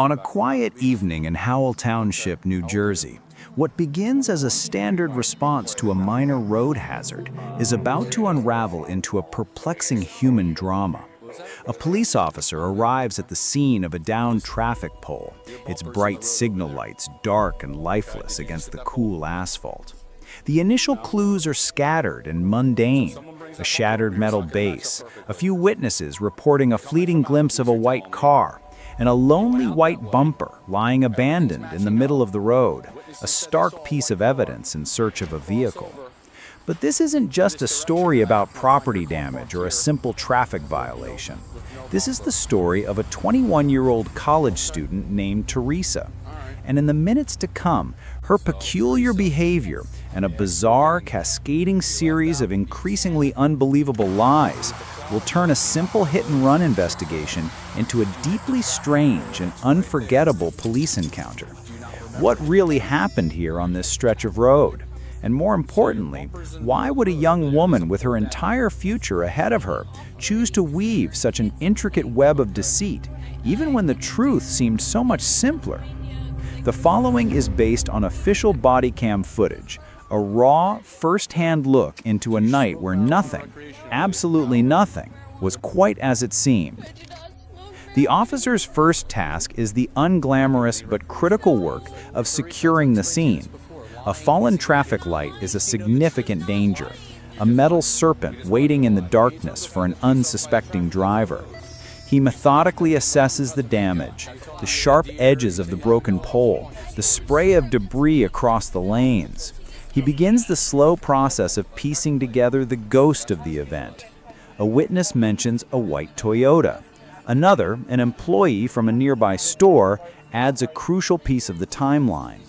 On a quiet evening in Howell Township, New Jersey, what begins as a standard response to a minor road hazard is about to unravel into a perplexing human drama. A police officer arrives at the scene of a downed traffic pole, its bright signal lights dark and lifeless against the cool asphalt. The initial clues are scattered and mundane. A shattered metal base, a few witnesses reporting a fleeting glimpse of a white car, and a lonely white bumper lying abandoned in the middle of the road, a stark piece of evidence in search of a vehicle. But this isn't just a story about property damage or a simple traffic violation. This is the story of a 21-year-old college student named Teresa. And in the minutes to come, her peculiar behavior and a bizarre, cascading series of increasingly unbelievable lies will turn a simple hit-and-run investigation into a deeply strange and unforgettable police encounter. What really happened here on this stretch of road? And more importantly, why would a young woman with her entire future ahead of her choose to weave such an intricate web of deceit, even when the truth seemed so much simpler? The following is based on official Bodycam footage, a raw, first-hand look into a night where nothing, absolutely nothing, was quite as it seemed. The officer's first task is the unglamorous but critical work of securing the scene. A fallen traffic light is a significant danger, a metal serpent waiting in the darkness for an unsuspecting driver. He methodically assesses the damage, the sharp edges of the broken pole, the spray of debris across the lanes. He begins the slow process of piecing together the ghost of the event. A witness mentions a white Toyota. Another, an employee from a nearby store, adds a crucial piece of the timeline.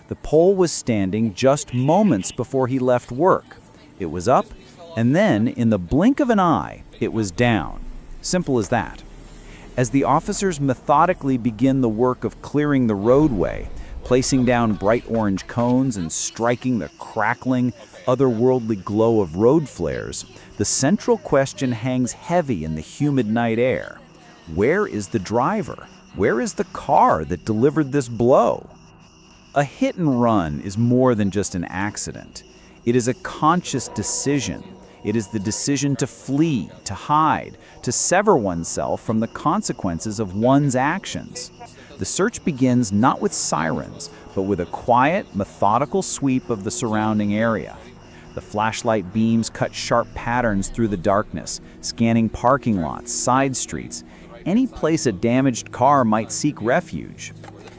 The pole was standing just moments before he left work. It was up, and then, in the blink of an eye, it was down. Simple as that. As the officers methodically begin the work of clearing the roadway, placing down bright orange cones and striking the crackling, otherworldly glow of road flares, the central question hangs heavy in the humid night air. Where is the driver? Where is the car that delivered this blow? A hit and run is more than just an accident. It is a conscious decision. It is the decision to flee, to hide, to sever oneself from the consequences of one's actions. The search begins not with sirens, but with a quiet, methodical sweep of the surrounding area. The flashlight beams cut sharp patterns through the darkness, scanning parking lots, side streets, any place a damaged car might seek refuge.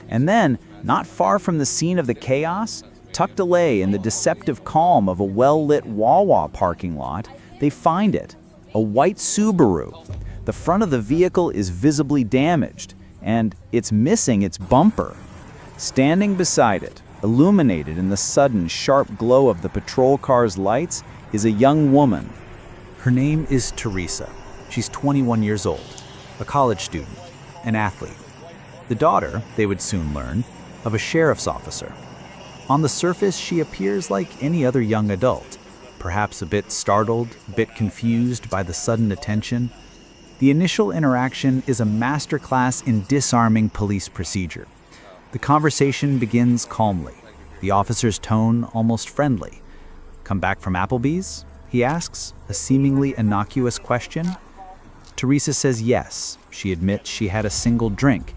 And then, not far from the scene of the chaos, tucked away in the deceptive calm of a well-lit Wawa parking lot, they find it, a white Subaru. The front of the vehicle is visibly damaged, and it's missing its bumper. Standing beside it, illuminated in the sudden, sharp glow of the patrol car's lights, is a young woman. Her name is Teresa. She's 21 years old, a college student, an athlete. The daughter, they would soon learn, of a sheriff's officer. On the surface, she appears like any other young adult, perhaps a bit startled, a bit confused by the sudden attention. The initial interaction is a masterclass in disarming police procedure. The conversation begins calmly, the officer's tone almost friendly. "Come back from Applebee's?" he asks, a seemingly innocuous question. Teresa says yes. She admits she had a single drink.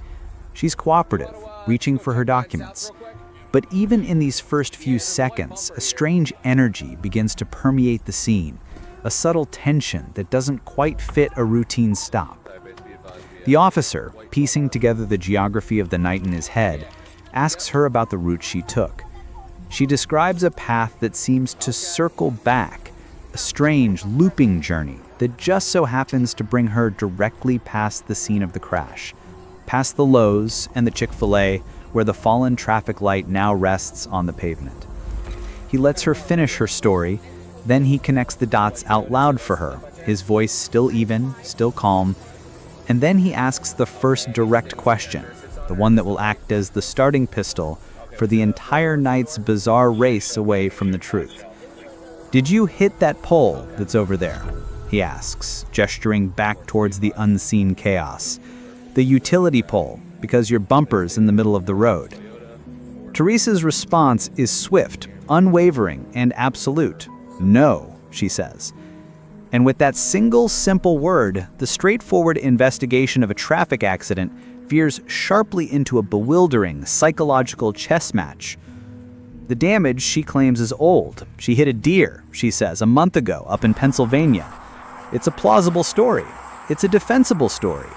She's cooperative, reaching for her documents. But even in these first few seconds, a strange energy begins to permeate the scene, a subtle tension that doesn't quite fit a routine stop. The officer, piecing together the geography of the night in his head, asks her about the route she took. She describes a path that seems to circle back, a strange, looping journey that just so happens to bring her directly past the scene of the crash, past the Lowe's and the Chick-fil-A, where the fallen traffic light now rests on the pavement. He lets her finish her story, then he connects the dots out loud for her, his voice still even, still calm, and then he asks the first direct question, the one that will act as the starting pistol for the entire night's bizarre race away from the truth. "Did you hit that pole that's over there?" he asks, gesturing back towards the unseen chaos. "The utility pole, because your bumper's in the middle of the road. Teresa's response is swift, unwavering, and absolute. No, she says. And with that single simple word, the straightforward investigation of a traffic accident veers sharply into a bewildering psychological chess match. The damage, she claims, is old. She hit a deer, she says, a month ago up in Pennsylvania. It's a plausible story. It's a defensible story.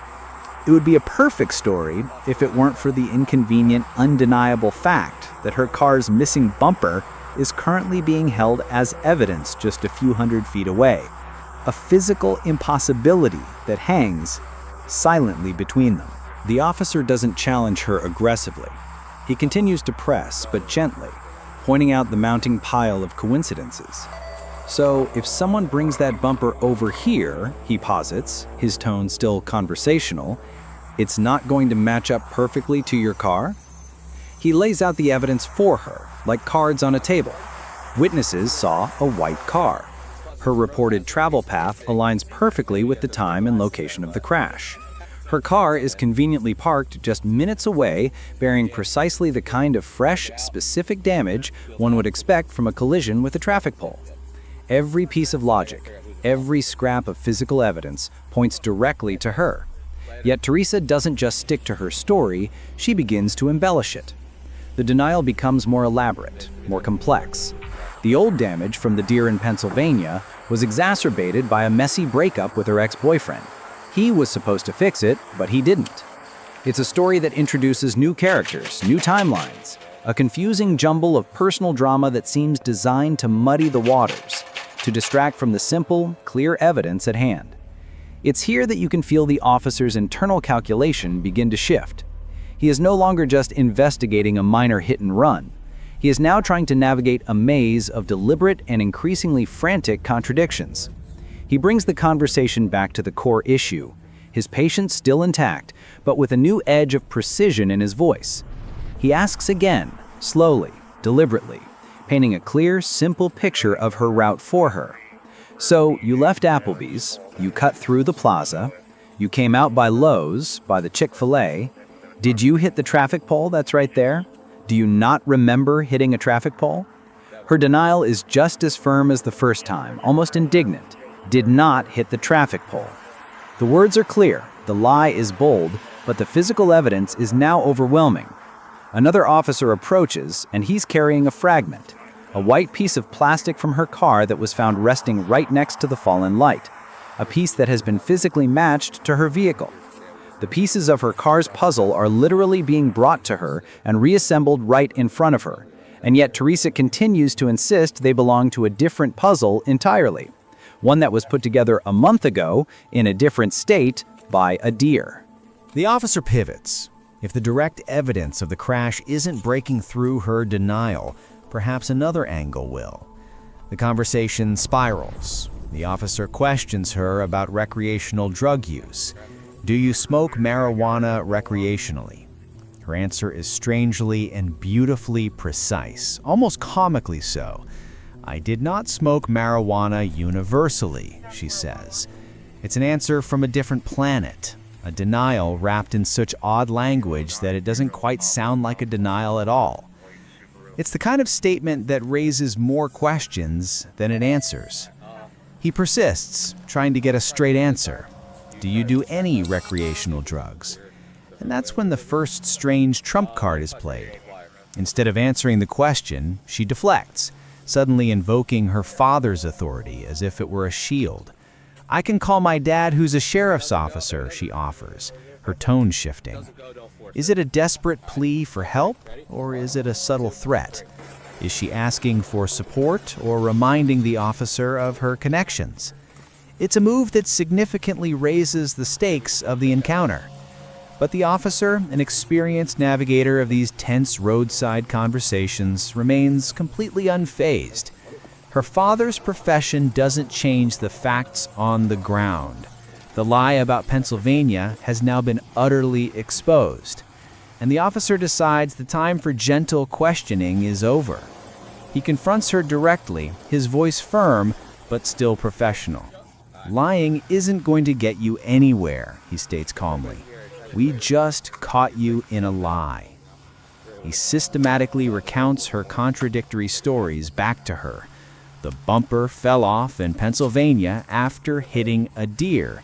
It would be a perfect story if it weren't for the inconvenient, undeniable fact that her car's missing bumper is currently being held as evidence just a few hundred feet away. A physical impossibility that hangs silently between them. The officer doesn't challenge her aggressively. He continues to press, but gently, pointing out the mounting pile of coincidences. So, if someone brings that bumper over here, he posits, his tone still conversational, it's not going to match up perfectly to your car? He lays out the evidence for her, like cards on a table. Witnesses saw a white car. Her reported travel path aligns perfectly with the time and location of the crash. Her car is conveniently parked just minutes away, bearing precisely the kind of fresh, specific damage one would expect from a collision with a traffic pole. Every piece of logic, every scrap of physical evidence points directly to her. Yet Teresa doesn't just stick to her story, she begins to embellish it. The denial becomes more elaborate, more complex. The old damage from the deer in Pennsylvania was exacerbated by a messy breakup with her ex-boyfriend. He was supposed to fix it, but he didn't. It's a story that introduces new characters, new timelines, a confusing jumble of personal drama that seems designed to muddy the waters, to distract from the simple, clear evidence at hand. It's here that you can feel the officer's internal calculation begin to shift. He is no longer just investigating a minor hit and run. He is now trying to navigate a maze of deliberate and increasingly frantic contradictions. He brings the conversation back to the core issue, his patience still intact, but with a new edge of precision in his voice. He asks again, slowly, deliberately, painting a clear, simple picture of her route for her. So, you left Applebee's, you cut through the plaza, you came out by Lowe's, by the Chick-fil-A. Did you hit the traffic pole that's right there? Do you not remember hitting a traffic pole? Her denial is just as firm as the first time, almost indignant. Did not hit the traffic pole. The words are clear, the lie is bold, but the physical evidence is now overwhelming. Another officer approaches, and he's carrying a fragment, a white piece of plastic from her car that was found resting right next to the fallen light, a piece that has been physically matched to her vehicle. The pieces of her car's puzzle are literally being brought to her and reassembled right in front of her, and yet Teresa continues to insist they belong to a different puzzle entirely. One that was put together a month ago, in a different state, by a deer. The officer pivots. If the direct evidence of the crash isn't breaking through her denial, perhaps another angle will. The conversation spirals. The officer questions her about recreational drug use. Do you smoke marijuana recreationally? Her answer is strangely and beautifully precise, almost comically so. I did not smoke marijuana universally, she says. It's an answer from a different planet, a denial wrapped in such odd language that it doesn't quite sound like a denial at all. It's the kind of statement that raises more questions than it answers. He persists, trying to get a straight answer. Do you do any recreational drugs? And that's when the first strange trump card is played. Instead of answering the question, she deflects, suddenly invoking her father's authority as if it were a shield. I can call my dad who's a sheriff's officer, she offers, her tone shifting. Is it a desperate plea for help, or is it a subtle threat? Is she asking for support or reminding the officer of her connections? It's a move that significantly raises the stakes of the encounter. But the officer, an experienced navigator of these tense roadside conversations, remains completely unfazed. Her father's profession doesn't change the facts on the ground. The lie about Pennsylvania has now been utterly exposed, and the officer decides the time for gentle questioning is over. He confronts her directly, his voice firm, but still professional. Lying isn't going to get you anywhere, he states calmly. We just caught you in a lie. He systematically recounts her contradictory stories back to her. The bumper fell off in Pennsylvania after hitting a deer.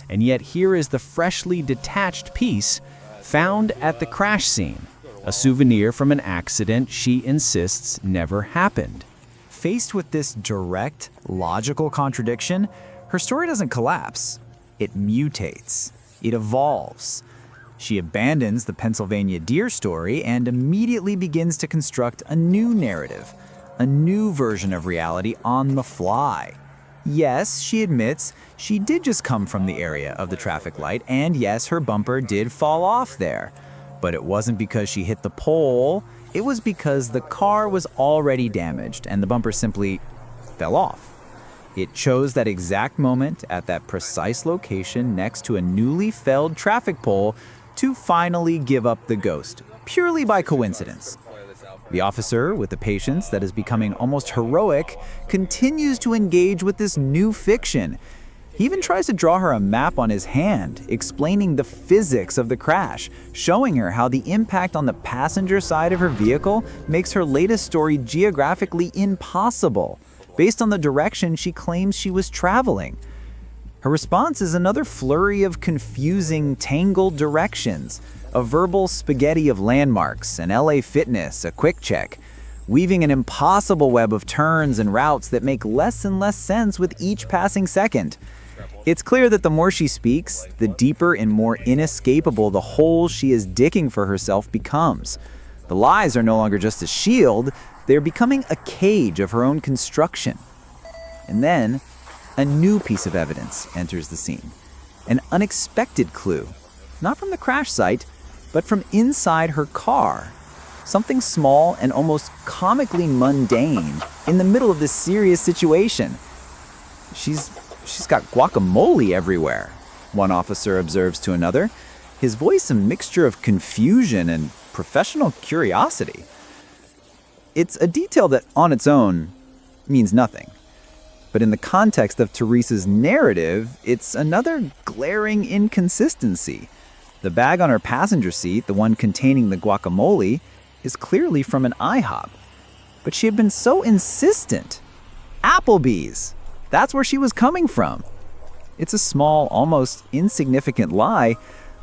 And yet here is the freshly detached piece found at the crash scene, a souvenir from an accident she insists never happened. Faced with this direct, logical contradiction, her story doesn't collapse. It mutates. It evolves. She abandons the Pennsylvania deer story and immediately begins to construct a new narrative, a new version of reality on the fly. Yes, she admits she did just come from the area of the traffic light, and yes, her bumper did fall off there. But it wasn't because she hit the pole, it was because the car was already damaged and the bumper simply fell off. It chose that exact moment at that precise location next to a newly felled traffic pole to finally give up the ghost, purely by coincidence. The officer, with a patience that is becoming almost heroic, continues to engage with this new fiction. He even tries to draw her a map on his hand, explaining the physics of the crash, showing her how the impact on the passenger side of her vehicle makes her latest story geographically impossible, based on the direction she claims she was traveling. Her response is another flurry of confusing, tangled directions, a verbal spaghetti of landmarks, an LA Fitness, a quick check, weaving an impossible web of turns and routes that make less and less sense with each passing second. It's clear that the more she speaks, the deeper and more inescapable the hole she is digging for herself becomes. The lies are no longer just a shield, they're becoming a cage of her own construction. And then, a new piece of evidence enters the scene. An unexpected clue, not from the crash site, but from inside her car. Something small and almost comically mundane in the middle of this serious situation. She's got guacamole everywhere, one officer observes to another, his voice a mixture of confusion and professional curiosity. It's a detail that on its own means nothing. But in the context of Teresa's narrative, it's another glaring inconsistency. The bag on her passenger seat, the one containing the guacamole, is clearly from an IHOP. But she had been so insistent. Applebee's! That's where she was coming from. It's a small, almost insignificant lie,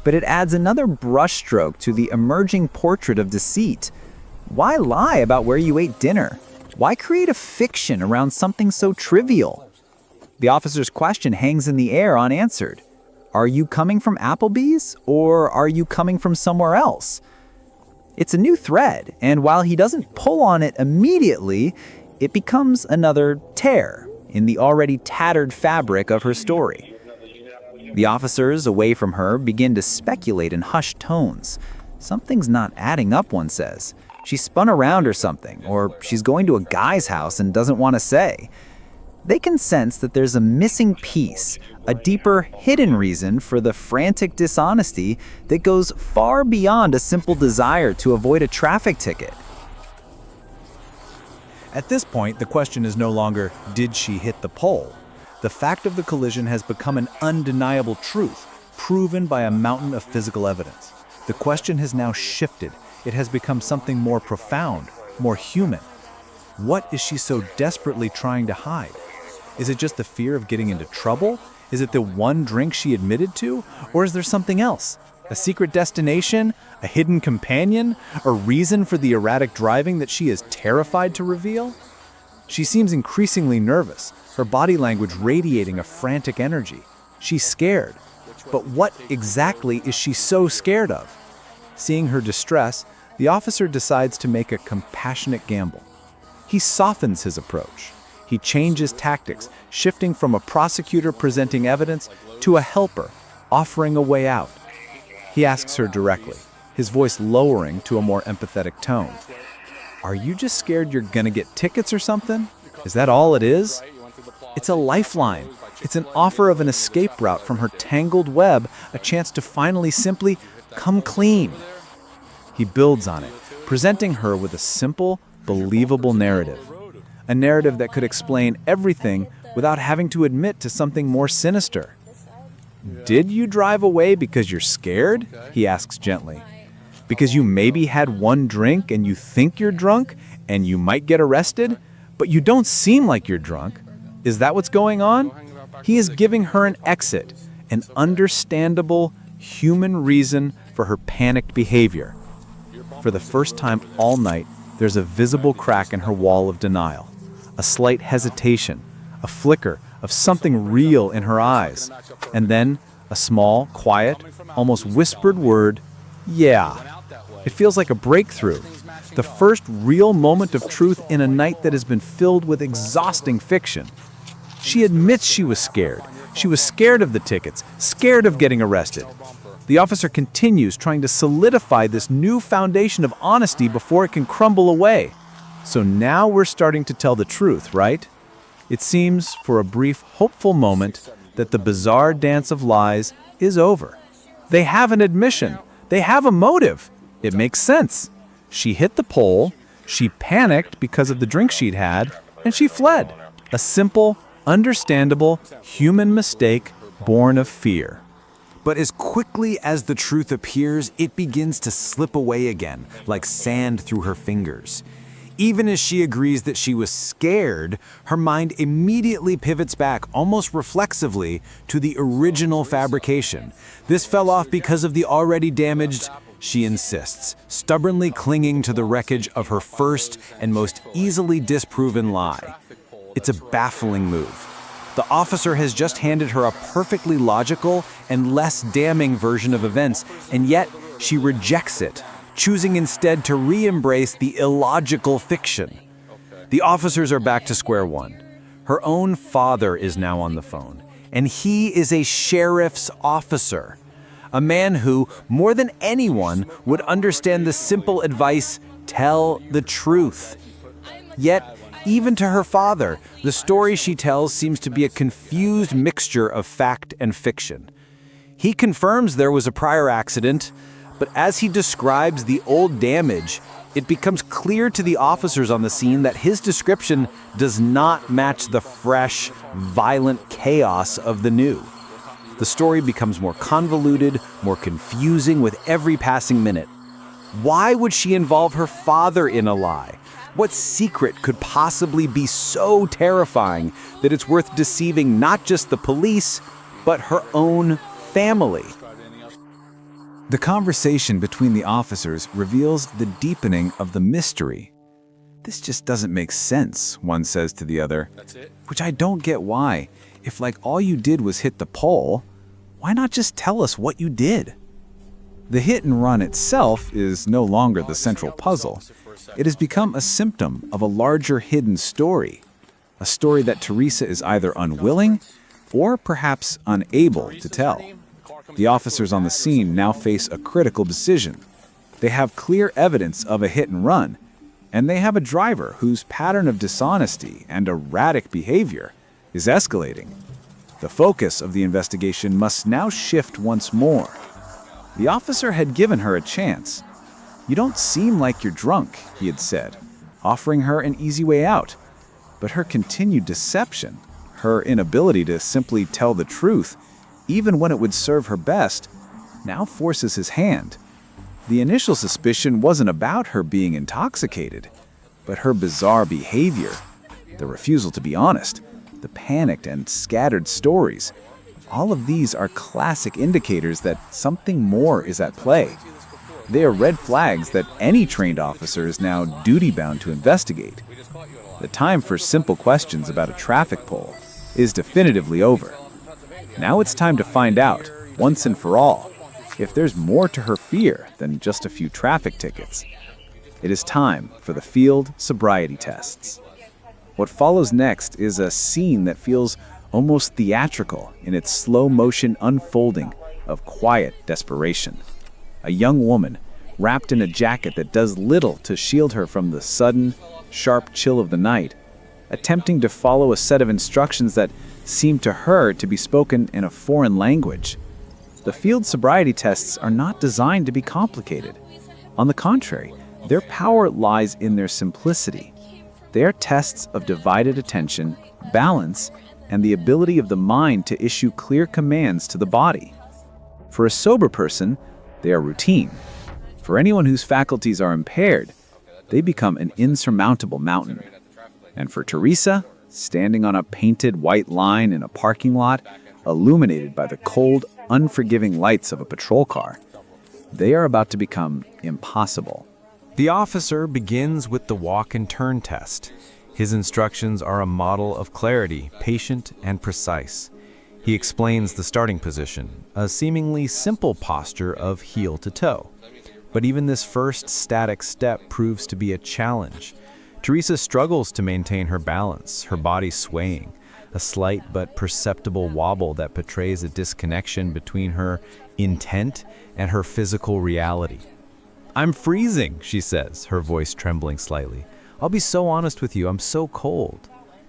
but it adds another brushstroke to the emerging portrait of deceit. Why lie about where you ate dinner? Why create a fiction around something so trivial? The officer's question hangs in the air unanswered. Are you coming from Applebee's, or are you coming from somewhere else? It's a new thread, and while he doesn't pull on it immediately, it becomes another tear in the already tattered fabric of her story. The officers away from her begin to speculate in hushed tones. Something's not adding up, one says. She spun around or something, or she's going to a guy's house and doesn't want to say. They can sense that there's a missing piece, a deeper hidden reason for the frantic dishonesty that goes far beyond a simple desire to avoid a traffic ticket. At this point, the question is no longer, did she hit the pole? The fact of the collision has become an undeniable truth, proven by a mountain of physical evidence. The question has now shifted. It has become something more profound, more human. What is she so desperately trying to hide? Is it just the fear of getting into trouble? Is it the one drink she admitted to? Or is there something else? A secret destination? A hidden companion? A reason for the erratic driving that she is terrified to reveal? She seems increasingly nervous, her body language radiating a frantic energy. She's scared. But what exactly is she so scared of? Seeing her distress, the officer decides to make a compassionate gamble. He softens his approach. He changes tactics, shifting from a prosecutor presenting evidence to a helper, offering a way out. He asks her directly, his voice lowering to a more empathetic tone. Are you just scared you're gonna get tickets or something? Is that all it is? It's a lifeline. It's an offer of an escape route from her tangled web, a chance to finally simply come clean. He builds on it, presenting her with a simple, believable narrative. A narrative that could explain everything without having to admit to something more sinister. Did you drive away because you're scared? He asks gently. Because you maybe had one drink and you think you're drunk and you might get arrested, but you don't seem like you're drunk. Is that what's going on? He is giving her an exit, an understandable human reason for her panicked behavior. For the first time all night, there's a visible crack in her wall of denial, a slight hesitation, a flicker of something real in her eyes, and then a small, quiet, almost whispered word, "Yeah." It feels like a breakthrough, the first real moment of truth in a night that has been filled with exhausting fiction. She admits she was scared. She was scared of the tickets, scared of getting arrested. The officer continues trying to solidify this new foundation of honesty before it can crumble away. So now we're starting to tell the truth, right? It seems, for a brief, hopeful moment, that the bizarre dance of lies is over. They have an admission. They have a motive. It makes sense. She hit the pole, she panicked because of the drink she'd had, and she fled. A simple, understandable, human mistake born of fear. But as quickly as the truth appears, it begins to slip away again, like sand through her fingers. Even as she agrees that she was scared, her mind immediately pivots back, almost reflexively, to the original fabrication. This fell off because of the already damaged, she insists, stubbornly clinging to the wreckage of her first and most easily disproven lie. It's a baffling move. The officer has just handed her a perfectly logical and less damning version of events, and yet she rejects it, choosing instead to re-embrace the illogical fiction. The officers are back to square one. Her own father is now on the phone, and he is a sheriff's officer. A man who, more than anyone, would understand the simple advice, tell the truth. Yet, even to her father, the story she tells seems to be a confused mixture of fact and fiction. He confirms there was a prior accident, but as he describes the old damage, it becomes clear to the officers on the scene that his description does not match the fresh, violent chaos of the new. The story becomes more convoluted, more confusing with every passing minute. Why would she involve her father in a lie? What secret could possibly be so terrifying that it's worth deceiving not just the police, but her own family? The conversation between the officers reveals the deepening of the mystery. "This just doesn't make sense," one says to the other. "Which I don't get why. If all you did was hit the pole, why not just tell us what you did?" The hit and run itself is no longer the central puzzle. It has become a symptom of a larger hidden story. A story that Teresa is either unwilling or perhaps unable to tell. The officers on the scene now face a critical decision. They have clear evidence of a hit and run, and they have a driver whose pattern of dishonesty and erratic behavior is escalating. The focus of the investigation must now shift once more. The officer had given her a chance. "You don't seem like you're drunk," he had said, offering her an easy way out. But her continued deception, her inability to simply tell the truth, even when it would serve her best, now forces his hand. The initial suspicion wasn't about her being intoxicated, but her bizarre behavior, the refusal to be honest, the panicked and scattered stories. All of these are classic indicators that something more is at play. They are red flags that any trained officer is now duty-bound to investigate. The time for simple questions about a traffic pole is definitively over. Now it's time to find out, once and for all, if there's more to her fear than just a few traffic tickets. It is time for the field sobriety tests. What follows next is a scene that feels almost theatrical in its slow-motion unfolding of quiet desperation. A young woman, wrapped in a jacket that does little to shield her from the sudden, sharp chill of the night, attempting to follow a set of instructions that seem to her to be spoken in a foreign language. The field sobriety tests are not designed to be complicated. On the contrary, their power lies in their simplicity. They are tests of divided attention, balance, and the ability of the mind to issue clear commands to the body. For a sober person, they are routine. For anyone whose faculties are impaired, they become an insurmountable mountain. And for Teresa, standing on a painted white line in a parking lot, illuminated by the cold, unforgiving lights of a patrol car, they are about to become impossible. The officer begins with the walk and turn test. His instructions are a model of clarity, patient and precise. He explains the starting position, a seemingly simple posture of heel to toe. But even this first static step proves to be a challenge. Teresa struggles to maintain her balance, her body swaying, a slight but perceptible wobble that portrays a disconnection between her intent and her physical reality. "I'm freezing," she says, her voice trembling slightly. "I'll be so honest with you, I'm so cold."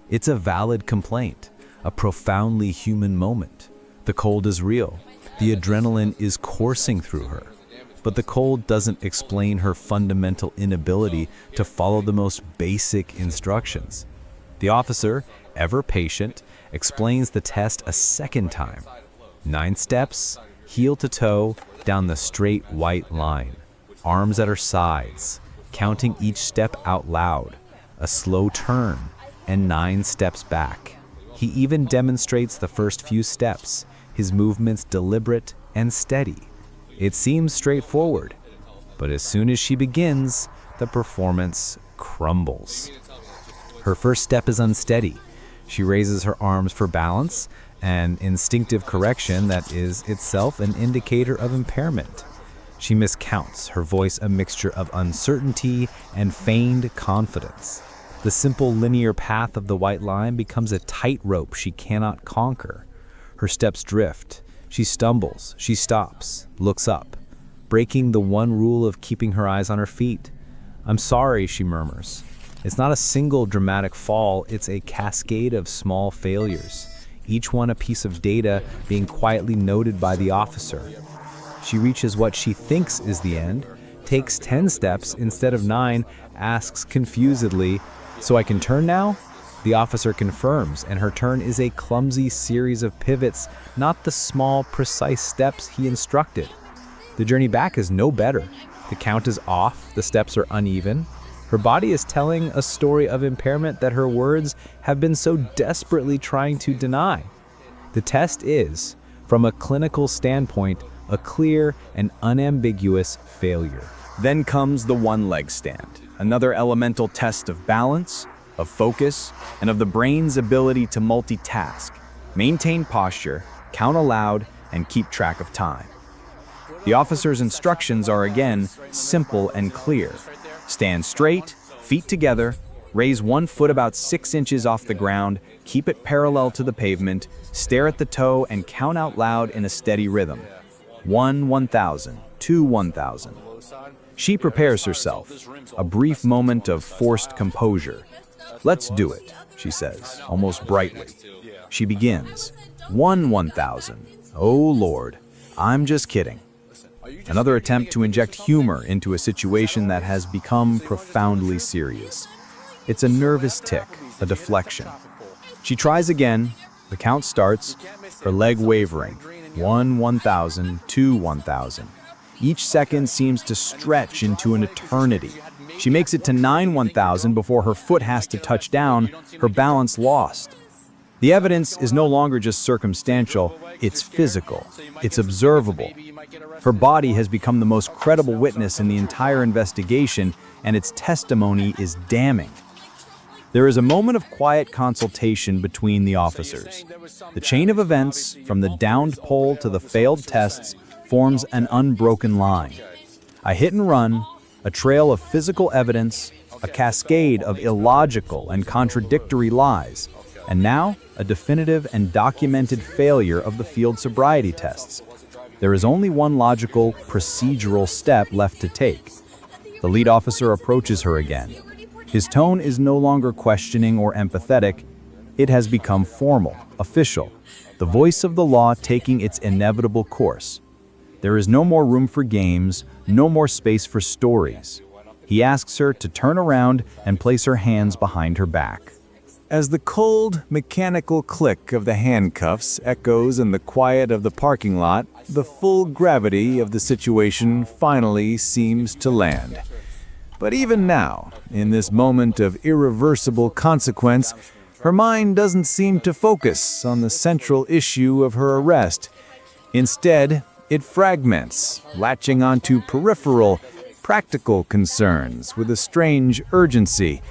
It's a valid complaint, a profoundly human moment. The cold is real. The adrenaline is coursing through her. But the cold doesn't explain her fundamental inability to follow the most basic instructions. The officer, ever patient, explains the test a second time. 9 steps, heel to toe, down the straight white line. Arms at her sides, counting each step out loud. A slow turn, and 9 steps back. He even demonstrates the first few steps, his movements deliberate and steady. It seems straightforward, but as soon as she begins, the performance crumbles. Her first step is unsteady. She raises her arms for balance, an instinctive correction that is itself an indicator of impairment. She miscounts, her voice a mixture of uncertainty and feigned confidence. The simple linear path of the white line becomes a tightrope she cannot conquer. Her steps drift. She stumbles, she stops, looks up, breaking the one rule of keeping her eyes on her feet. "I'm sorry," she murmurs. It's not a single dramatic fall, it's a cascade of small failures, each one a piece of data being quietly noted by the officer. She reaches what she thinks is the end, takes 10 steps instead of 9, asks confusedly, "So I can turn now?" The officer confirms, and her turn is a clumsy series of pivots, not the small, precise steps he instructed. The journey back is no better. The count is off, the steps are uneven. Her body is telling a story of impairment that her words have been so desperately trying to deny. The test is, from a clinical standpoint, a clear and unambiguous failure. Then comes the one-leg stand, another elemental test of balance, of focus, and of the brain's ability to multitask, maintain posture, count aloud, and keep track of time. The officer's instructions are again simple and clear. Stand straight, feet together, raise one foot about 6 inches off the ground, keep it parallel to the pavement, stare at the toe, and count out loud in a steady rhythm. 1, 1,000, 2, 1,000. She prepares herself, a brief moment of forced composure. "Let's do it," she says, almost brightly. She begins. 1, 1,000. Oh, Lord, I'm just kidding. Another attempt to inject humor into a situation that has become profoundly serious. It's a nervous tick, a deflection. She tries again. The count starts, her leg wavering. 1, 1,000, 2, 1,000. Each second seems to stretch into an eternity. She makes it to 9, 1,000 before her foot has to touch down, her balance lost. The evidence is no longer just circumstantial, it's physical, it's observable. Her body has become the most credible witness in the entire investigation, and its testimony is damning. There is a moment of quiet consultation between the officers. The chain of events, from the downed pole to the failed tests, forms an unbroken line. A hit and run, a trail of physical evidence, a cascade of illogical and contradictory lies, and now a definitive and documented failure of the field sobriety tests. There is only one logical, procedural step left to take. The lead officer approaches her again. His tone is no longer questioning or empathetic. It has become formal, official, the voice of the law taking its inevitable course. There is no more room for games, no more space for stories. He asks her to turn around and place her hands behind her back. As the cold, mechanical click of the handcuffs echoes in the quiet of the parking lot, the full gravity of the situation finally seems to land. But even now, in this moment of irreversible consequence, her mind doesn't seem to focus on the central issue of her arrest. Instead, it fragments, latching onto peripheral, practical concerns with a strange urgency.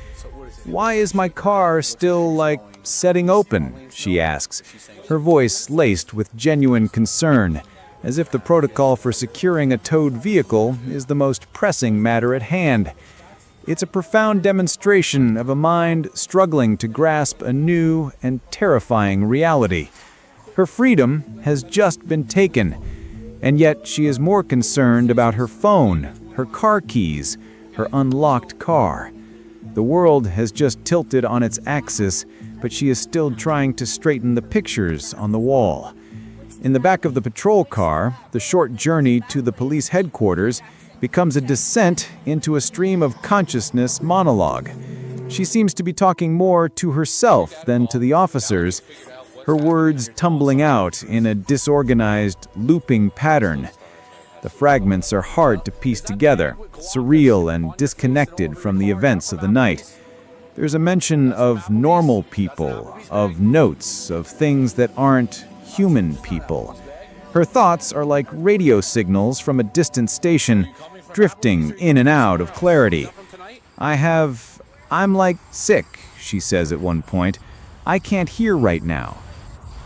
"Why is my car still, setting open?" she asks, her voice laced with genuine concern, as if the protocol for securing a towed vehicle is the most pressing matter at hand. It's a profound demonstration of a mind struggling to grasp a new and terrifying reality. Her freedom has just been taken, and yet she is more concerned about her phone, her car keys, her unlocked car. The world has just tilted on its axis, but she is still trying to straighten the pictures on the wall. In the back of the patrol car, the short journey to the police headquarters becomes a descent into a stream of consciousness monologue. She seems to be talking more to herself than to the officers, her words tumbling out in a disorganized, looping pattern. The fragments are hard to piece together, surreal and disconnected from the events of the night. There's a mention of normal people, of notes, of things that aren't human people. Her thoughts are like radio signals from a distant station, drifting in and out of clarity. I'm sick, she says at one point. I can't hear right now.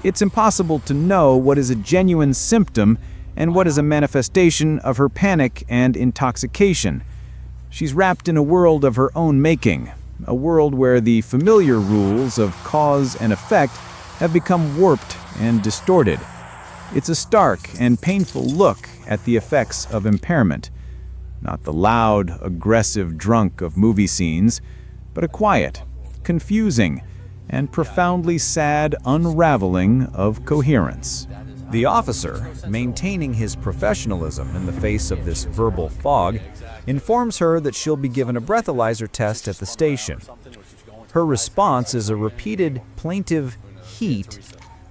It's impossible to know what is a genuine symptom and what is a manifestation of her panic and intoxication. She's wrapped in a world of her own making, a world where the familiar rules of cause and effect have become warped and distorted. It's a stark and painful look at the effects of impairment. Not the loud, aggressive drunk of movie scenes, but a quiet, confusing, and profoundly sad unraveling of coherence. The officer, maintaining his professionalism in the face of this verbal fog, informs her that she'll be given a breathalyzer test at the station. Her response is a repeated, plaintive heat,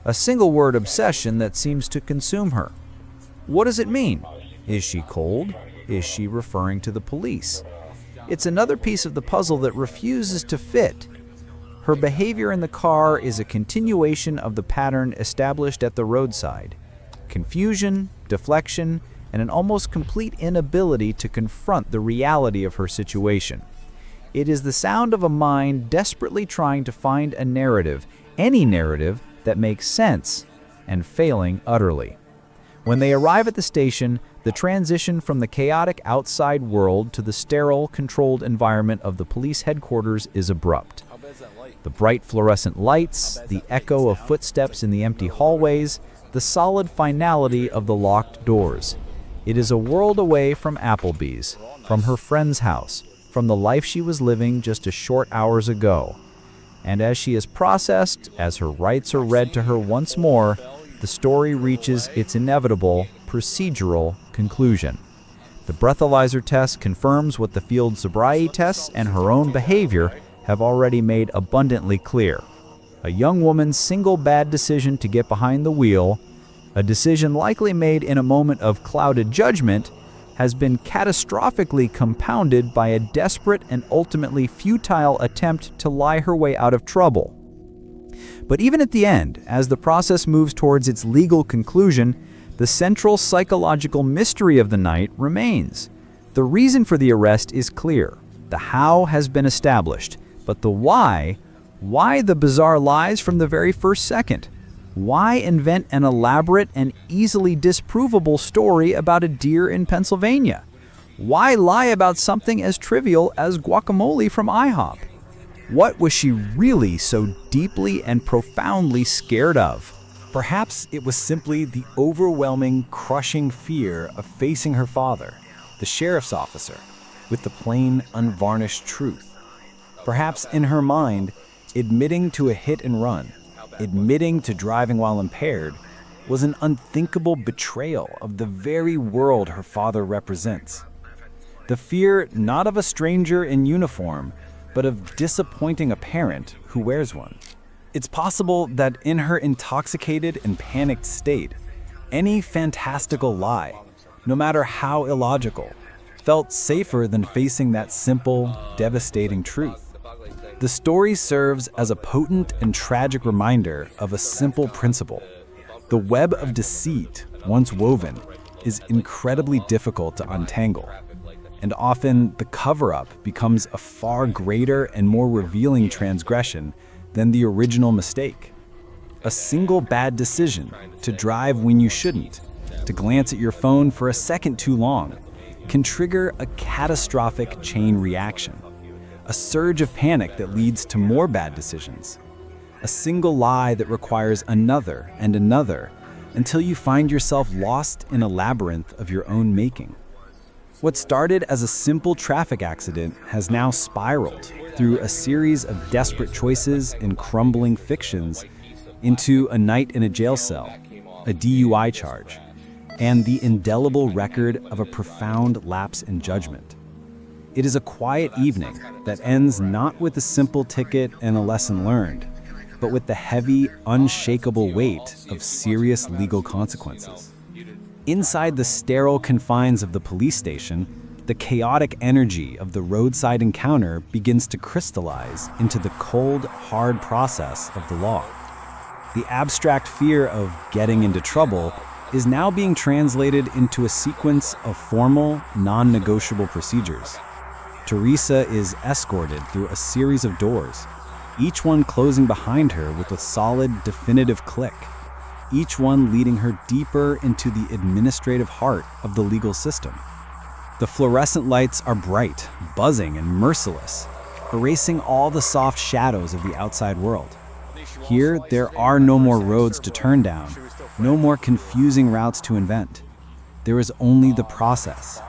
a single-word obsession that seems to consume her. What does it mean? Is she cold? Is she referring to the police? It's another piece of the puzzle that refuses to fit. Her behavior in the car is a continuation of the pattern established at the roadside. Confusion, deflection, and an almost complete inability to confront the reality of her situation. It is the sound of a mind desperately trying to find a narrative, any narrative, that makes sense, and failing utterly. When they arrive at the station, the transition from the chaotic outside world to the sterile, controlled environment of the police headquarters is abrupt. The bright fluorescent lights, the echo of footsteps in the empty hallways, the solid finality of the locked doors. It is a world away from Applebee's, from her friend's house, from the life she was living just a short hours ago. And as she is processed, as her rights are read to her once more, the story reaches its inevitable, procedural conclusion. The breathalyzer test confirms what the field sobriety tests and her own behavior have already made abundantly clear. A young woman's single bad decision to get behind the wheel, a decision likely made in a moment of clouded judgment, has been catastrophically compounded by a desperate and ultimately futile attempt to lie her way out of trouble. But even at the end, as the process moves towards its legal conclusion, the central psychological mystery of the night remains. The reason for the arrest is clear. The how has been established. But the why the bizarre lies from the very first second? Why invent an elaborate and easily disprovable story about a deer in Pennsylvania? Why lie about something as trivial as guacamole from IHOP? What was she really so deeply and profoundly scared of? Perhaps it was simply the overwhelming, crushing fear of facing her father, the sheriff's officer, with the plain, unvarnished truth. Perhaps in her mind, admitting to a hit and run, admitting to driving while impaired, was an unthinkable betrayal of the very world her father represents. The fear not of a stranger in uniform, but of disappointing a parent who wears one. It's possible that in her intoxicated and panicked state, any fantastical lie, no matter how illogical, felt safer than facing that simple, devastating truth. The story serves as a potent and tragic reminder of a simple principle. The web of deceit, once woven, is incredibly difficult to untangle, and often the cover-up becomes a far greater and more revealing transgression than the original mistake. A single bad decision, to drive when you shouldn't, to glance at your phone for a second too long, can trigger a catastrophic chain reaction, a surge of panic that leads to more bad decisions, a single lie that requires another and another until you find yourself lost in a labyrinth of your own making. What started as a simple traffic accident has now spiraled through a series of desperate choices and crumbling fictions into a night in a jail cell, a DUI charge, and the indelible record of a profound lapse in judgment. It is a quiet evening that ends not with a simple ticket and a lesson learned, but with the heavy, unshakable weight of serious legal consequences. Inside the sterile confines of the police station, the chaotic energy of the roadside encounter begins to crystallize into the cold, hard process of the law. The abstract fear of getting into trouble is now being translated into a sequence of formal, non-negotiable procedures. Teresa is escorted through a series of doors, each one closing behind her with a solid, definitive click, each one leading her deeper into the administrative heart of the legal system. The fluorescent lights are bright, buzzing, and merciless, erasing all the soft shadows of the outside world. Here, there are no more roads to turn down, no more confusing routes to invent. There is only the process.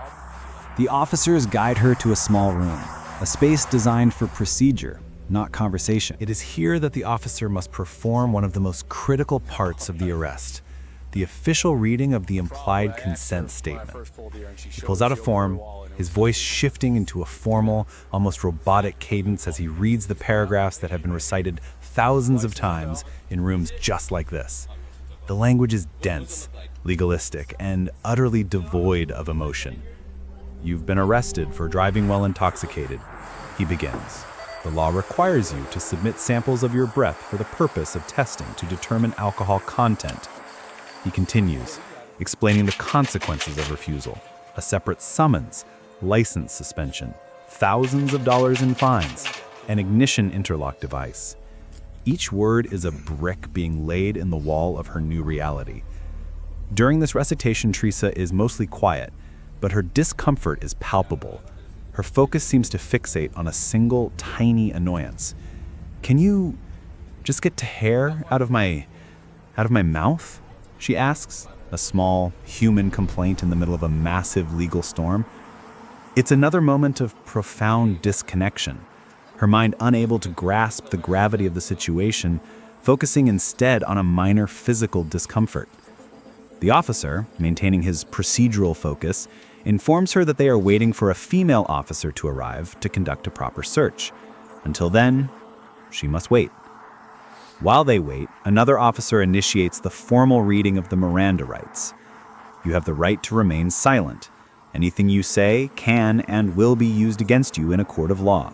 The officers guide her to a small room, a space designed for procedure, not conversation. It is here that the officer must perform one of the most critical parts of the arrest, the official reading of the implied consent statement. He pulls out a form, his voice shifting into a formal, almost robotic cadence as he reads the paragraphs that have been recited thousands of times in rooms just like this. The language is dense, legalistic, and utterly devoid of emotion. "You've been arrested for driving while intoxicated," he begins. "The law requires you to submit samples of your breath for the purpose of testing to determine alcohol content." He continues, explaining the consequences of refusal: a separate summons, license suspension, thousands of dollars in fines, an ignition interlock device. Each word is a brick being laid in the wall of her new reality. During this recitation, Teresa is mostly quiet, but her discomfort is palpable. Her focus seems to fixate on a single tiny annoyance. "Can you just get to hair out of my mouth?" she asks, a small human complaint in the middle of a massive legal storm. It's another moment of profound disconnection, her mind unable to grasp the gravity of the situation, focusing instead on a minor physical discomfort. The officer, maintaining his procedural focus, informs her that they are waiting for a female officer to arrive to conduct a proper search. Until then, she must wait. While they wait, another officer initiates the formal reading of the Miranda rights. "You have the right to remain silent. Anything you say can and will be used against you in a court of law."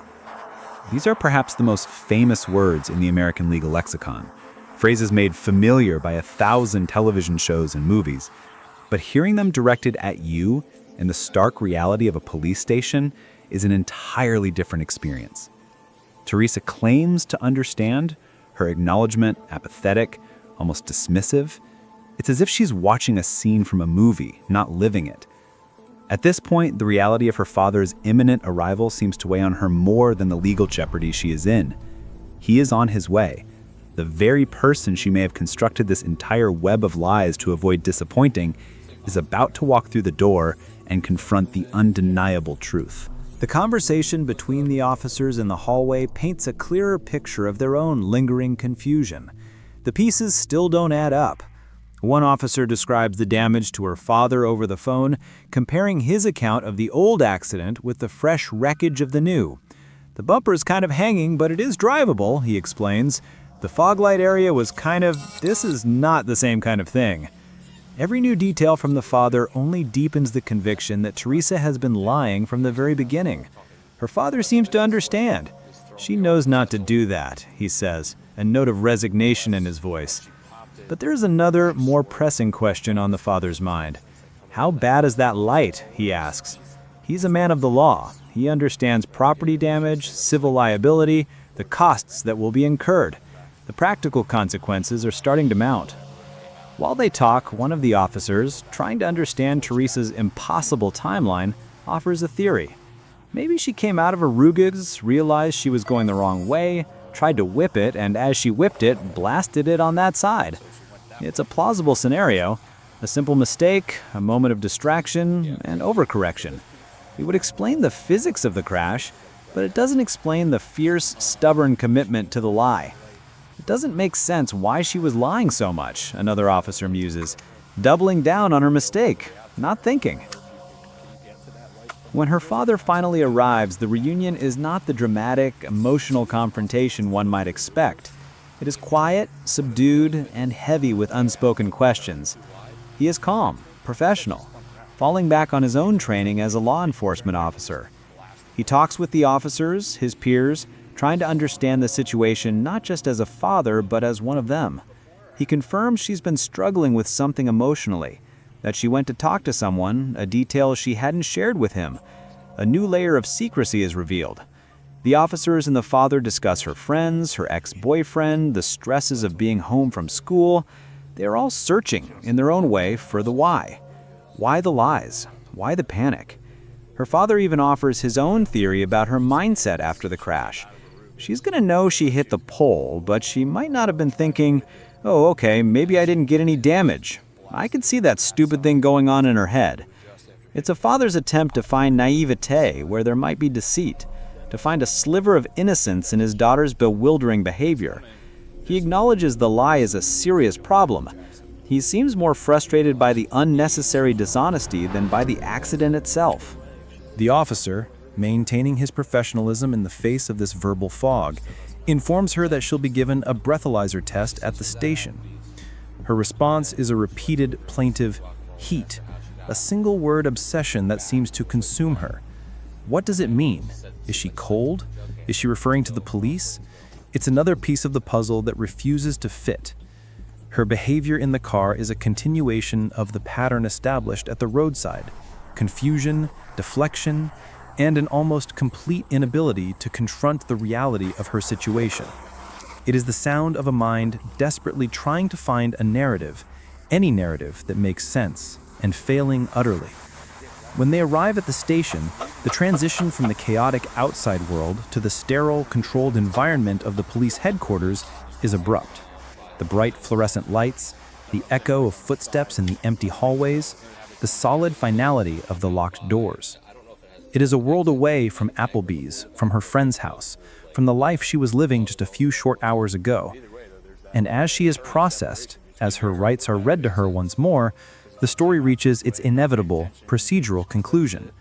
These are perhaps the most famous words in the American legal lexicon, phrases made familiar by 1,000 television shows and movies, but hearing them directed at you in the stark reality of a police station is an entirely different experience. Teresa claims to understand, her acknowledgement apathetic, almost dismissive. It's as if she's watching a scene from a movie, not living it. At this point, the reality of her father's imminent arrival seems to weigh on her more than the legal jeopardy she is in. He is on his way. The very person she may have constructed this entire web of lies to avoid disappointing is about to walk through the door and confront the undeniable truth. The conversation between the officers in the hallway paints a clearer picture of their own lingering confusion. The pieces still don't add up. One officer describes the damage to her father over the phone, comparing his account of the old accident with the fresh wreckage of the new. The bumper is kind of hanging, but it is drivable, he explains. The fog light area was this is not the same kind of thing. Every new detail from the father only deepens the conviction that Teresa has been lying from the very beginning. Her father seems to understand. She knows not to do that, he says, a note of resignation in his voice. But there's another, more pressing question on the father's mind. How bad is that light, he asks. He's a man of the law. He understands property damage, civil liability, the costs that will be incurred. The practical consequences are starting to mount. While they talk, one of the officers, trying to understand Teresa's impossible timeline, offers a theory. Maybe she came out of her Rugigs, realized she was going the wrong way, tried to whip it, and as she whipped it, blasted it on that side. It's a plausible scenario. A simple mistake, a moment of distraction, and overcorrection. It would explain the physics of the crash, but it doesn't explain the fierce, stubborn commitment to the lie. It doesn't make sense why she was lying so much, another officer muses, doubling down on her mistake, not thinking. When her father finally arrives, the reunion is not the dramatic, emotional confrontation one might expect. It is quiet, subdued, and heavy with unspoken questions. He is calm, professional, falling back on his own training as a law enforcement officer. He talks with the officers, his peers, trying to understand the situation not just as a father, but as one of them. He confirms she's been struggling with something emotionally, that she went to talk to someone, a detail she hadn't shared with him. A new layer of secrecy is revealed. The officers and the father discuss her friends, her ex-boyfriend, the stresses of being home from school. They are all searching, in their own way, for the why. Why the lies? Why the panic? Her father even offers his own theory about her mindset after the crash. She's going to know she hit the pole, but she might not have been thinking, oh, okay, maybe I didn't get any damage. I could see that stupid thing going on in her head. It's a father's attempt to find naivete where there might be deceit, to find a sliver of innocence in his daughter's bewildering behavior. He acknowledges the lie is a serious problem. He seems more frustrated by the unnecessary dishonesty than by the accident itself. The officer, maintaining his professionalism in the face of this verbal fog, informs her that she'll be given a breathalyzer test at the station. Her response is a repeated plaintive heat, a single-word obsession that seems to consume her. What does it mean? Is she cold? Is she referring to the police? It's another piece of the puzzle that refuses to fit. Her behavior in the car is a continuation of the pattern established at the roadside: confusion, deflection, and an almost complete inability to confront the reality of her situation. It is the sound of a mind desperately trying to find a narrative, any narrative that makes sense, and failing utterly. When they arrive at the station, the transition from the chaotic outside world to the sterile, controlled environment of the police headquarters is abrupt. The bright fluorescent lights, the echo of footsteps in the empty hallways, the solid finality of the locked doors. It is a world away from Applebee's, from her friend's house, from the life she was living just a few short hours ago. And as she is processed, as her rights are read to her once more, the story reaches its inevitable, procedural conclusion.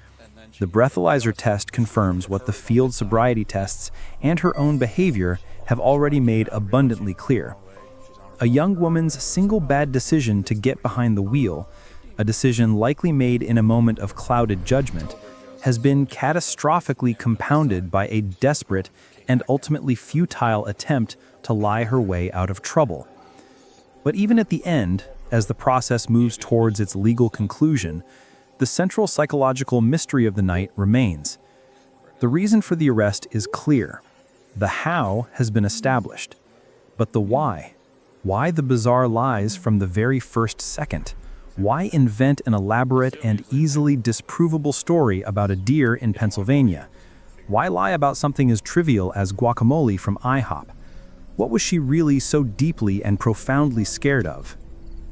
The breathalyzer test confirms what the field sobriety tests and her own behavior have already made abundantly clear. A young woman's single bad decision to get behind the wheel, a decision likely made in a moment of clouded judgment, has been catastrophically compounded by a desperate and ultimately futile attempt to lie her way out of trouble. But even at the end, as the process moves towards its legal conclusion, the central psychological mystery of the night remains. The reason for the arrest is clear. The how has been established. But the why? Why the bizarre lies from the very first second? Why invent an elaborate and easily disprovable story about a deer in Pennsylvania? Why lie about something as trivial as guacamole from IHOP? What was she really so deeply and profoundly scared of?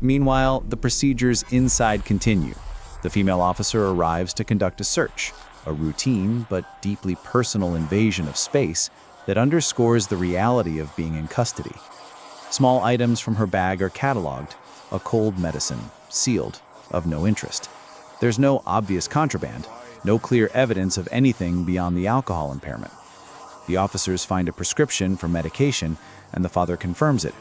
Meanwhile, the procedures inside continue. The female officer arrives to conduct a search, a routine but deeply personal invasion of space that underscores the reality of being in custody. Small items from her bag are cataloged, a cold medicine, sealed, of no interest. There's no obvious contraband, no clear evidence of anything beyond the alcohol impairment. The officers find a prescription for medication, and the father confirms it.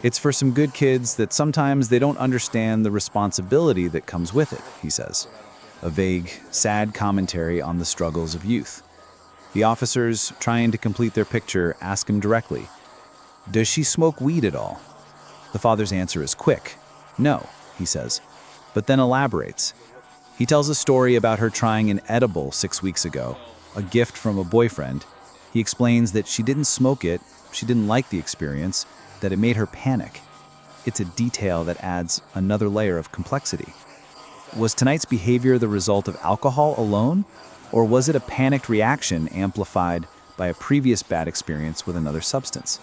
It's for some good kids that sometimes they don't understand the responsibility that comes with it, he says. A vague, sad commentary on the struggles of youth. The officers, trying to complete their picture, ask him directly, "Does she smoke weed at all?" The father's answer is quick. "No," he says, but then elaborates. He tells a story about her trying an edible 6 weeks ago, a gift from a boyfriend. He explains that she didn't smoke it, she didn't like the experience, that it made her panic. It's a detail that adds another layer of complexity. Was tonight's behavior the result of alcohol alone, or was it a panicked reaction amplified by a previous bad experience with another substance?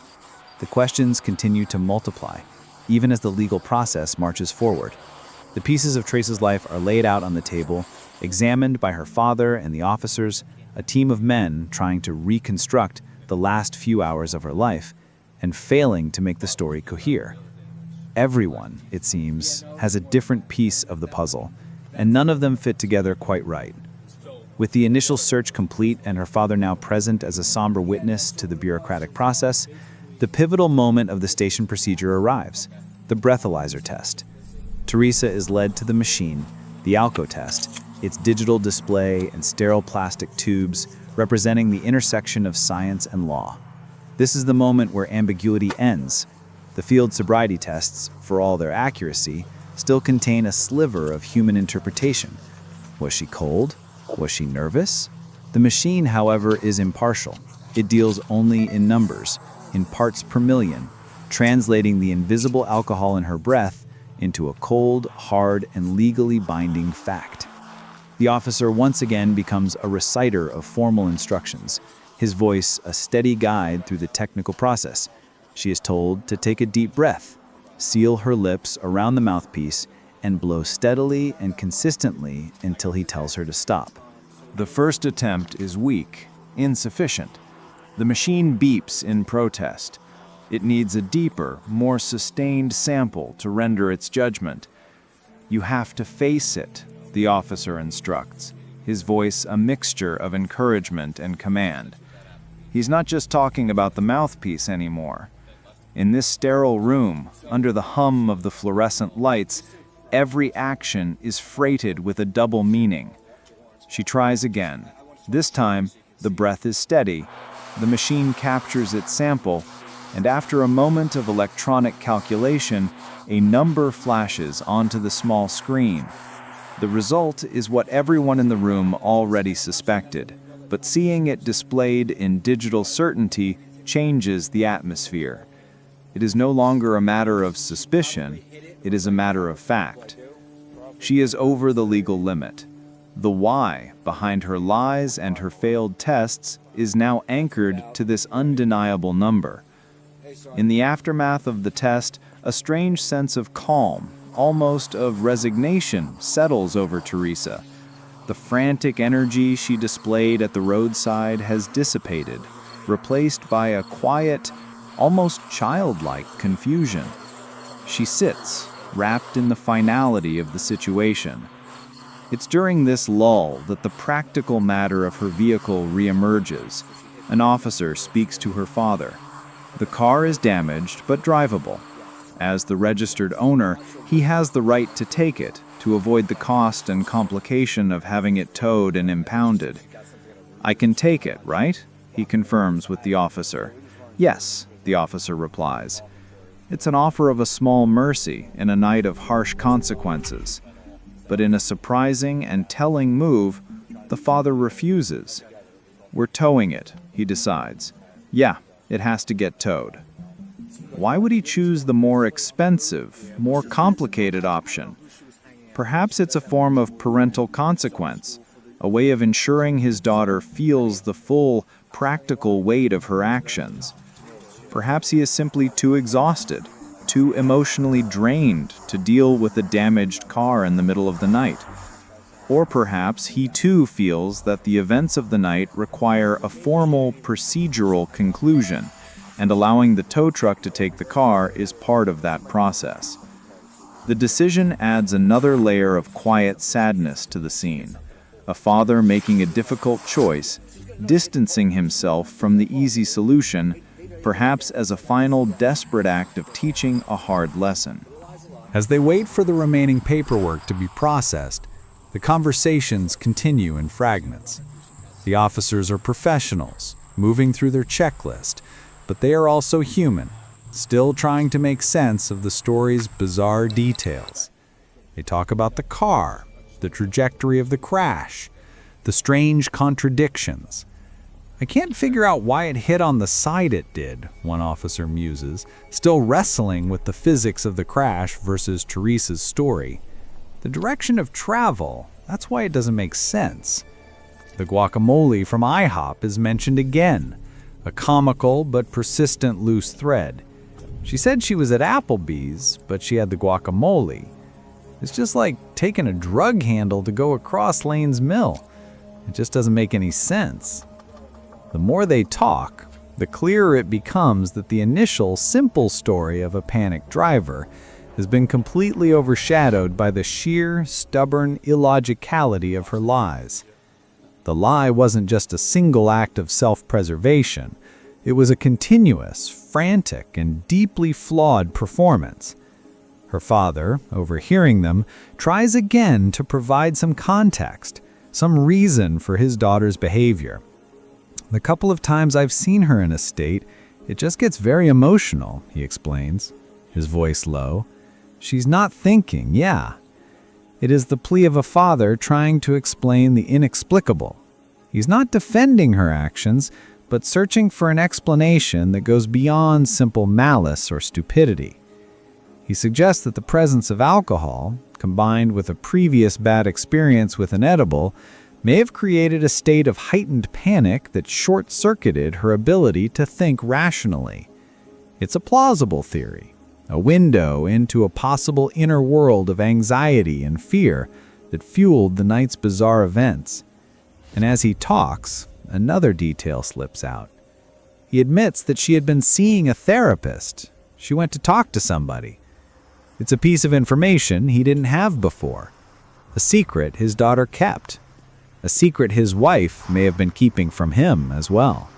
The questions continue to multiply, even as the legal process marches forward. The pieces of Trace's life are laid out on the table, examined by her father and the officers, a team of men trying to reconstruct the last few hours of her life and failing to make the story cohere. Everyone, it seems, has a different piece of the puzzle, and none of them fit together quite right. With the initial search complete and her father now present as a somber witness to the bureaucratic process, the pivotal moment of the station procedure arrives, the breathalyzer test. Teresa is led to the machine, the Alco test, its digital display and sterile plastic tubes representing the intersection of science and law. This is the moment where ambiguity ends. The field sobriety tests, for all their accuracy, still contain a sliver of human interpretation. Was she cold? Was she nervous? The machine, however, is impartial. It deals only in numbers, in parts per million, translating the invisible alcohol in her breath into a cold, hard, and legally binding fact. The officer once again becomes a reciter of formal instructions, his voice a steady guide through the technical process. She is told to take a deep breath, seal her lips around the mouthpiece, and blow steadily and consistently until he tells her to stop. The first attempt is weak, insufficient. The machine beeps in protest. It needs a deeper, more sustained sample to render its judgment. "You have to face it," the officer instructs, his voice a mixture of encouragement and command. He's not just talking about the mouthpiece anymore. In this sterile room, under the hum of the fluorescent lights, every action is freighted with a double meaning. She tries again. This time, the breath is steady. The machine captures its sample, and after a moment of electronic calculation, a number flashes onto the small screen. The result is what everyone in the room already suspected, but seeing it displayed in digital certainty changes the atmosphere. It is no longer a matter of suspicion, it is a matter of fact. She is over the legal limit. The why behind her lies and her failed tests is now anchored to this undeniable number. In the aftermath of the test, a strange sense of calm, almost of resignation, settles over Teresa. The frantic energy she displayed at the roadside has dissipated, replaced by a quiet, almost childlike confusion. She sits, wrapped in the finality of the situation. It's during this lull that the practical matter of her vehicle reemerges. An officer speaks to her father. The car is damaged but drivable. As the registered owner, he has the right to take it, to avoid the cost and complication of having it towed and impounded. "I can take it, right?" he confirms with the officer. "Yes," the officer replies. It's an offer of a small mercy in a night of harsh consequences. But in a surprising and telling move, the father refuses. "We're towing it," he decides. "Yeah, it has to get towed." Why would he choose the more expensive, more complicated option? Perhaps it's a form of parental consequence, a way of ensuring his daughter feels the full, practical weight of her actions. Perhaps he is simply too exhausted, too emotionally drained to deal with a damaged car in the middle of the night. Or perhaps he too feels that the events of the night require a formal procedural conclusion, and allowing the tow truck to take the car is part of that process. The decision adds another layer of quiet sadness to the scene, a father making a difficult choice, distancing himself from the easy solution, perhaps as a final desperate act of teaching a hard lesson. As they wait for the remaining paperwork to be processed, the conversations continue in fragments. The officers are professionals, moving through their checklist, but they are also human, still trying to make sense of the story's bizarre details. They talk about the car, the trajectory of the crash, the strange contradictions. "I can't figure out why it hit on the side it did," one officer muses, still wrestling with the physics of the crash versus Teresa's story. "The direction of travel, that's why it doesn't make sense." The guacamole from IHOP is mentioned again, a comical but persistent loose thread. She said she was at Applebee's, but she had the guacamole. It's just like taking a drug handle to go across Lane's Mill. It just doesn't make any sense. The more they talk, the clearer it becomes that the initial simple story of a panicked driver has been completely overshadowed by the sheer, stubborn illogicality of her lies. The lie wasn't just a single act of self-preservation. It was a continuous, frantic, and deeply flawed performance. Her father, overhearing them, tries again to provide some context, some reason for his daughter's behavior. "The couple of times I've seen her in a state, it just gets very emotional," he explains, his voice low. "She's not thinking, yeah." It is the plea of a father trying to explain the inexplicable. He's not defending her actions, but searching for an explanation that goes beyond simple malice or stupidity. He suggests that the presence of alcohol, combined with a previous bad experience with an edible, may have created a state of heightened panic that short-circuited her ability to think rationally. It's a plausible theory, a window into a possible inner world of anxiety and fear that fueled the night's bizarre events. And as he talks, another detail slips out. He admits that she had been seeing a therapist. She went to talk to somebody. It's a piece of information he didn't have before, a secret his daughter kept, a secret his wife may have been keeping from him as well.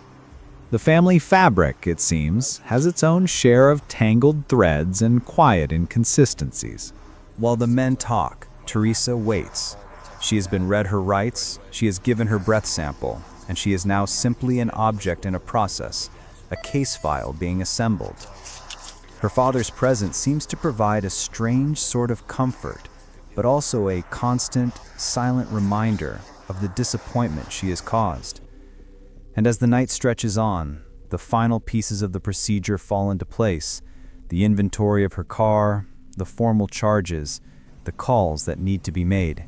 The family fabric, it seems, has its own share of tangled threads and quiet inconsistencies. While the men talk, Teresa waits. She has been read her rights, she has given her breath sample, and she is now simply an object in a process, a case file being assembled. Her father's presence seems to provide a strange sort of comfort, but also a constant, silent reminder of the disappointment she has caused. And as the night stretches on, the final pieces of the procedure fall into place, the inventory of her car, the formal charges, the calls that need to be made.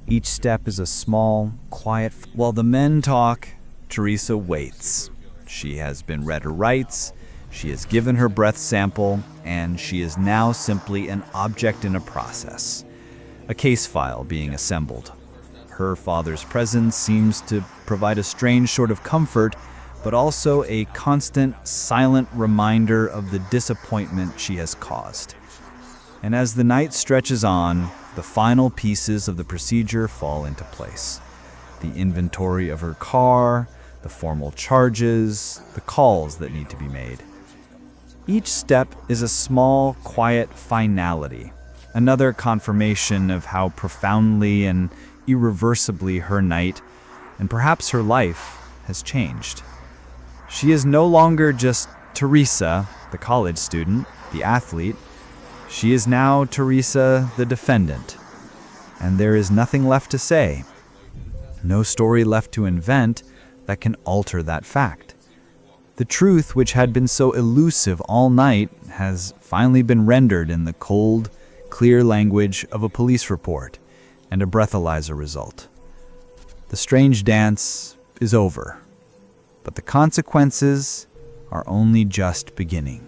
Each step is a small, quiet... While the men talk, Teresa waits. She has been read her rights, she has given her breath sample, and she is now simply an object in a process, a case file being assembled. Her father's presence seems to provide a strange sort of comfort, but also a constant, silent reminder of the disappointment she has caused. And as the night stretches on, the final pieces of the procedure fall into place. The inventory of her car, the formal charges, the calls that need to be made. Each step is a small, quiet finality, another confirmation of how profoundly and irreversibly her night, and perhaps her life, has changed. She is no longer just Teresa, the college student, the athlete. She is now Teresa, the defendant. And there is nothing left to say, no story left to invent that can alter that fact. The truth, which had been so elusive all night, has finally been rendered in the cold, clear language of a police report and a breathalyzer result. The strange dance is over, but the consequences are only just beginning.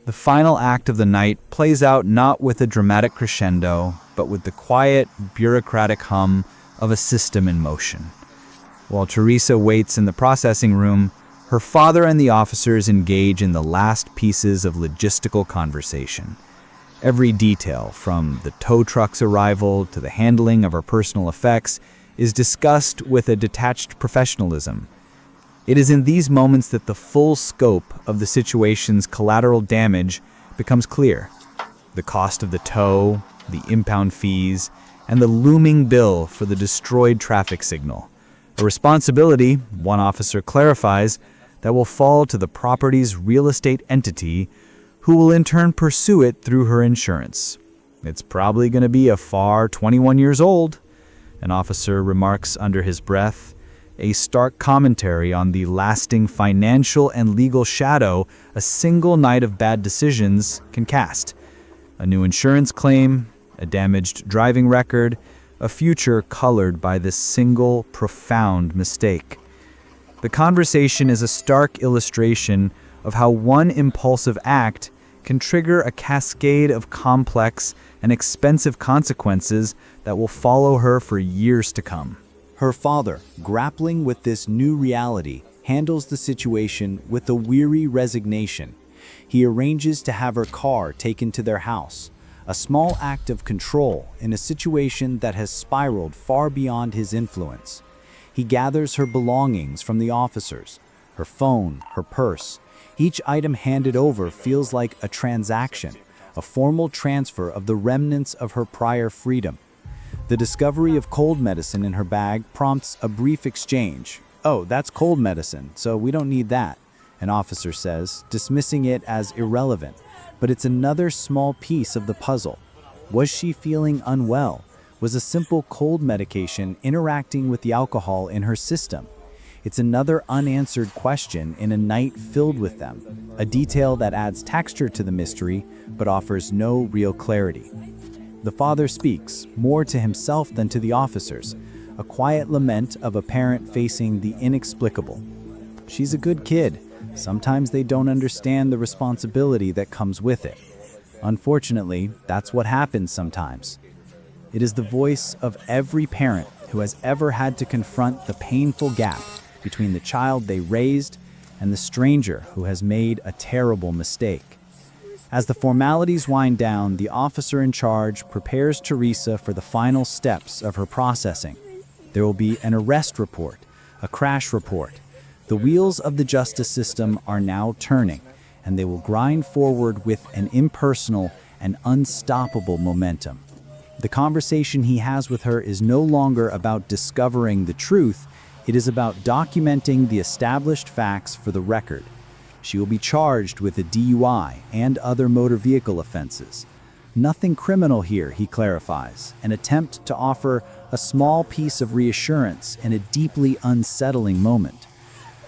The final act of the night plays out not with a dramatic crescendo, but with the quiet, bureaucratic hum of a system in motion. While Teresa waits in the processing room, her father and the officers engage in the last pieces of logistical conversation. Every detail, from the tow truck's arrival to the handling of her personal effects, is discussed with a detached professionalism. It is in these moments that the full scope of the situation's collateral damage becomes clear. The cost of the tow, the impound fees, and the looming bill for the destroyed traffic signal. A responsibility, one officer clarifies, that will fall to the property's real estate entity, who will in turn pursue it through her insurance. It's probably going to be a far 21 years old, an officer remarks under his breath, a stark commentary on the lasting financial and legal shadow a single night of bad decisions can cast. A new insurance claim, a damaged driving record, a future colored by this single profound mistake. The conversation is a stark illustration of how one impulsive act can trigger a cascade of complex and expensive consequences that will follow her for years to come. Her father, grappling with this new reality, handles the situation with a weary resignation. He arranges to have her car taken to their house, a small act of control in a situation that has spiraled far beyond his influence. He gathers her belongings from the officers, her phone, her purse. Each item handed over feels like a transaction, a formal transfer of the remnants of her prior freedom. The discovery of cold medicine in her bag prompts a brief exchange. "Oh, that's cold medicine, so we don't need that," an officer says, dismissing it as irrelevant. But it's another small piece of the puzzle. Was she feeling unwell? Was a simple cold medication interacting with the alcohol in her system? It's another unanswered question in a night filled with them, a detail that adds texture to the mystery but offers no real clarity. The father speaks, more to himself than to the officers, a quiet lament of a parent facing the inexplicable. She's a good kid. Sometimes they don't understand the responsibility that comes with it. Unfortunately, that's what happens sometimes. It is the voice of every parent who has ever had to confront the painful gap between the child they raised and the stranger who has made a terrible mistake. As the formalities wind down, the officer in charge prepares Teresa for the final steps of her processing. There will be an arrest report, a crash report. The wheels of the justice system are now turning, and they will grind forward with an impersonal and unstoppable momentum. The conversation he has with her is no longer about discovering the truth, it is about documenting the established facts for the record. She will be charged with a DUI and other motor vehicle offenses. Nothing criminal here, he clarifies, an attempt to offer a small piece of reassurance in a deeply unsettling moment.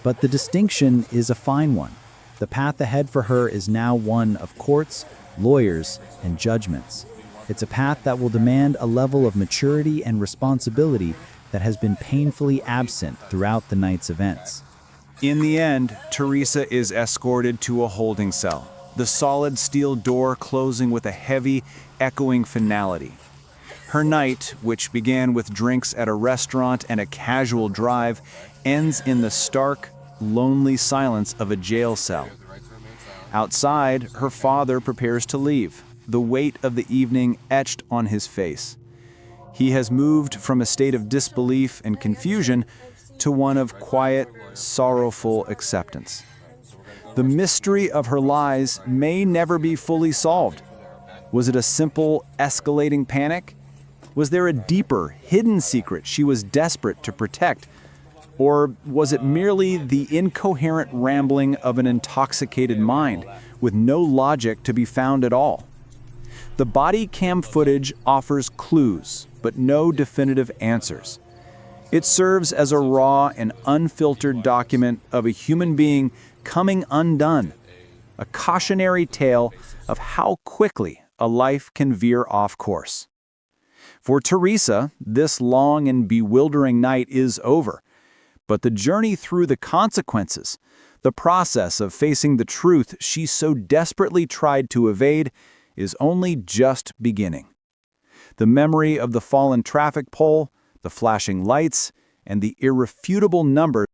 But the distinction is a fine one. The path ahead for her is now one of courts, lawyers, and judgments. It's a path that will demand a level of maturity and responsibility that has been painfully absent throughout the night's events. In the end, Teresa is escorted to a holding cell, the solid steel door closing with a heavy, echoing finality. Her night, which began with drinks at a restaurant and a casual drive, ends in the stark, lonely silence of a jail cell. Outside, her father prepares to leave, the weight of the evening etched on his face. He has moved from a state of disbelief and confusion to one of quiet, sorrowful acceptance. The mystery of her lies may never be fully solved. Was it a simple, escalating panic? Was there a deeper, hidden secret she was desperate to protect? Or was it merely the incoherent rambling of an intoxicated mind, with no logic to be found at all? The Bodycam footage offers clues, but no definitive answers. It serves as a raw and unfiltered document of a human being coming undone, a cautionary tale of how quickly a life can veer off course. For Teresa, this long and bewildering night is over, but the journey through the consequences, the process of facing the truth she so desperately tried to evade, is only just beginning. The memory of the fallen traffic pole, the flashing lights, and the irrefutable numbers